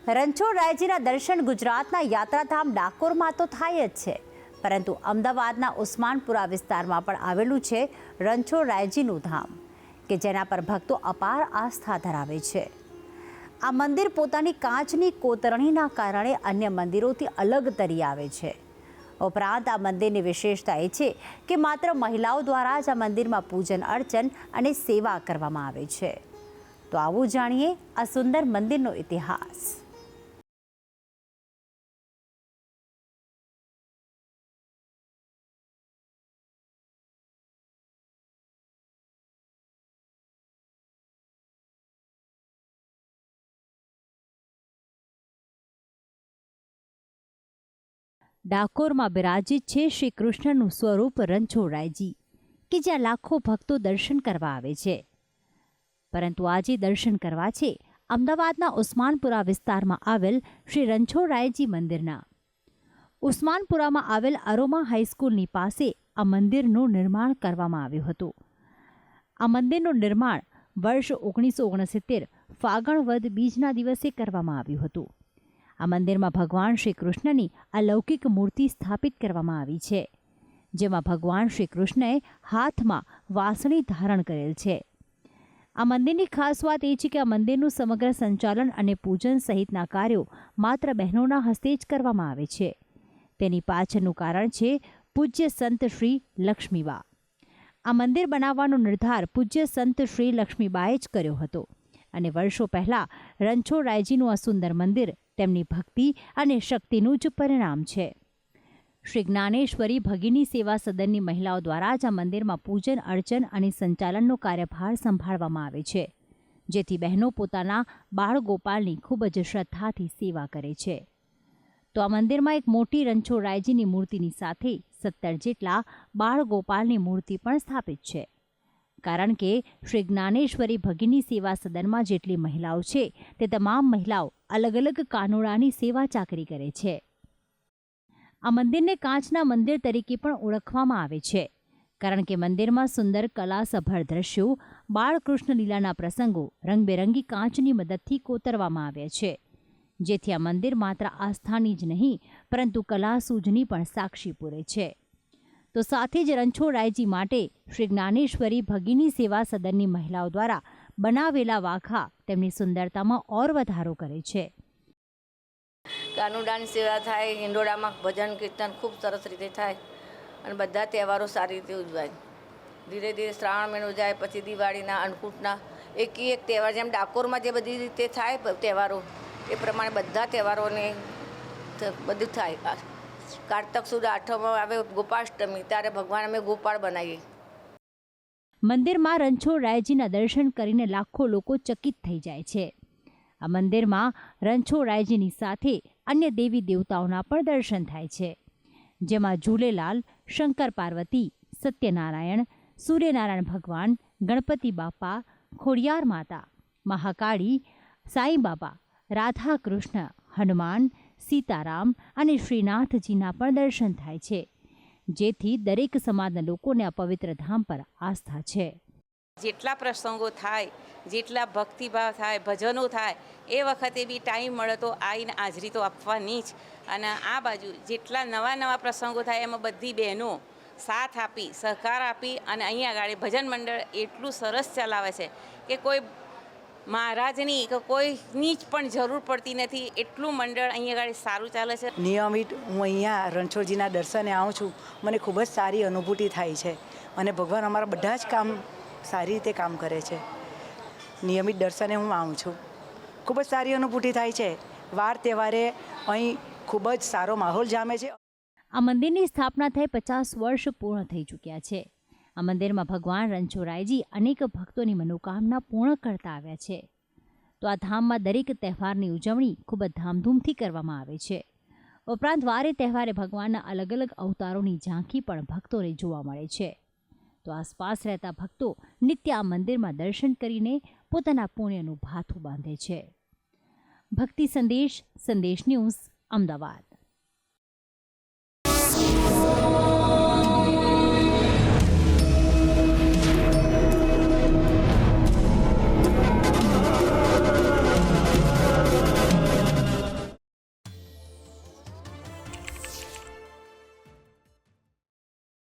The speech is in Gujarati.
રણછોડરાયજીના દર્શન ગુજરાતના યાત્રાધામ ડાકોરમાં તો થાય જ છે, પરંતુ અમદાવાદના ઉસ્માનપુરા વિસ્તારમાં પણ આવેલું છે રણછોડરાયજીનું ધામ, કે જેના પર ભક્તો અપાર આસ્થા ધરાવે છે. આ મંદિર પોતાની કાચની કોતરણીના કારણે અન્ય મંદિરોથી અલગ તરી આવે છે. ઉપરાંત આ મંદિરની વિશેષતા એ છે કે માત્ર મહિલાઓ દ્વારા જ આ મંદિરમાં પૂજન અર્ચન અને સેવા કરવામાં આવે છે. તો આવું જાણીએ આ સુંદર મંદિરનો ઇતિહાસ. ડાકોરમાં બિરાજિત છે શ્રી કૃષ્ણનું સ્વરૂપ રણછોડરાયજી, કે જ્યાં લાખો ભક્તો દર્શન કરવા આવે છે. પરંતુ આજે દર્શન કરવા છે અમદાવાદના ઉસ્માનપુરા વિસ્તારમાં આવેલ શ્રી રણછોડરાયજી મંદિરના. ઉસ્માનપુરામાં આવેલ અરોમા હાઈસ્કૂલની પાસે આ મંદિરનું નિર્માણ કરવામાં આવ્યું હતું. આ મંદિરનું નિર્માણ વર્ષ 1969 ફાગણ વદ બીજના દિવસે કરવામાં આવ્યું હતું. આ મંદિરમાં ભગવાન શ્રી કૃષ્ણની અલૌકિક મૂર્તિ સ્થાપિત કરવામાં આવી છે, જેમાં ભગવાન શ્રી કૃષ્ણએ હાથમાં વાસણી ધારણ કરેલ છે. આ મંદિરની ખાસ વાત એ છે કે આ મંદિરનું સમગ્ર સંચાલન અને પૂજન સહિતના કાર્યો માત્ર બહેનોના હસ્તે જ કરવામાં આવે છે. તેની પાછળનું કારણ છે પૂજ્ય સંત શ્રી લક્ષ્મીબા. આ મંદિર બનાવવાનો નિર્ધાર પૂજ્ય સંત શ્રી લક્ષ્મીબાએ જ કર્યો હતો, અને વર્ષો પહેલાં રણછોડરાયજીનું આ સુંદર મંદિર તેમની ભક્તિ અને શક્તિનું જ પરિણામ છે. શ્રી જ્ઞાનેશ્વરી ભગિની સેવા સદનની મહિલાઓ દ્વારા જ આ મંદિરમાં પૂજન અર્ચન અને સંચાલનનો કાર્યભાર સંભાળવામાં આવે છે, જેથી બહેનો પોતાના બાળ ગોપાલની ખૂબ જ શ્રદ્ધાથી સેવા કરે છે. તો આ મંદિરમાં એક મોટી રણછોડરાયજીની મૂર્તિની સાથે 17 જેટલા બાળ ગોપાલની મૂર્તિ પણ સ્થાપિત છે. કારણ કે શ્રી જ્ઞાનેશ્વરી ભગિની સેવા સદનમાં જેટલી મહિલાઓ છે તે તમામ મહિલાઓ અલગ અલગ કાનોડાની સેવા ચાકરી કરે છે. આ મંદિરને કાચના મંદિર તરીકે પણ ઓળખવામાં આવે છે, કારણ કે મંદિરમાં સુંદર કલાસભર દ્રશ્યો, બાળકૃષ્ણ લીલાના પ્રસંગો રંગબેરંગી કાચની મદદથી કોતરવામાં આવ્યા છે, જેથી આ મંદિર માત્ર આસ્થાની જ નહીં પરંતુ કલાસૂઝની પણ સાક્ષી પૂરે છે. તો સાથે જ રણછોડરાયજી માટે શ્રી જ્ઞાનેશ્વરી ભગિની સેવા સદનની મહિલાઓ દ્વારા બનાવેલા વાઘા તેમની સુંદરતામાં ઓર વધારો કરે છે. કાનુડાની સેવા થાય, હિંડોળામાં ભજન કીર્તન ખૂબ સરસ રીતે થાય અને બધા તહેવારો સારી રીતે ઉજવાય. ધીરે ધીરે શ્રાવણ મહિનો જાય, પછી દિવાળીના, અન્નકૂટના એક તહેવાર, જેમ ડાકોરમાં જે બધી રીતે થાય તહેવારો એ પ્રમાણે બધા તહેવારોને બધું થાય. કારતક સુદ આઠમમાં આવે ગોપાષ્ટમી, ત્યારે ભગવાન અમે ગોપાળ બનાવીએ. મંદિરમાં રણછોડરાયજીના દર્શન કરીને લાખો લોકો ચકિત થઈ જાય છે. આ મંદિરમાં રણછોડરાયજીની સાથે અન્ય દેવી દેવતાઓના પણ દર્શન થાય છે, જેમાં ઝૂલેલાલ, શંકર પાર્વતી, સત્યનારાયણ, સૂર્યનારાયણ ભગવાન, ગણપતિ બાપા, ખોડિયાર માતા, મહાકાળી, સાંઈ બાબા, રાધા કૃષ્ણ, હનુમાન, સીતારામ અને શ્રીનાથજીના પણ દર્શન થાય છે, જેથી દરેક સમાજના લોકોને આ પવિત્ર ધામ પર આસ્થા છે. જેટલા પ્રસંગો થાય, જેટલા ભક્તિભાવ થાય, ભજનો થાય, એ વખતે બી ટાઈમ મળે તો આવીને હાજરી તો આપવાની જ. અને આ બાજુ જેટલા નવા પ્રસંગો થાય એમાં બધી બહેનો સાથ આપી, સહકાર આપી અને અહીંયા આગળ ભજન મંડળ એટલું સરસ ચલાવે છે કે કોઈ મહારાજની કે કોઈની જ પણ જરૂર પડતી નથી, એટલું મંડળ અહીંયા આગળ સારું ચાલે છે. નિયમિત હું અહીંયા રણછોડજીના દર્શને આવું છું, મને ખૂબ જ સારી અનુભૂતિ થાય છે અને ભગવાન અમારા બધા જ કામ સારી રીતે કામ કરે છે. નિયમિત દર્શને હું આવું છું, ખૂબ જ સારી અનુભૂતિ થાય છે. વાર તહેવારે અહીં ખૂબ જ સારો માહોલ જામે છે. આ મંદિરની સ્થાપના થઈ 50 વર્ષ પૂર્ણ થઈ ચૂક્યા છે. આ મંદિરમાં ભગવાન રણછોડરાયજી અનેક ભક્તોની મનોકામના પૂર્ણ કરતા આવ્યા છે. તો આ ધામમાં દરેક તહેવારની ઉજવણી ખૂબ જ ધામધૂમથી કરવામાં આવે છે. ઉપરાંત વારે તહેવારે ભગવાનના અલગ અલગ અવતારોની ઝાંખી પણ ભક્તોને જોવા મળે છે. તો આસપાસ રહેતા ભક્તો નિત્ય આ મંદિરમાં દર્શન કરીને પોતાના પુણ્યનું ભાથું બાંધે છે. ભક્તિ સંદેશ, સંદેશ ન્યૂઝ, અમદાવાદ.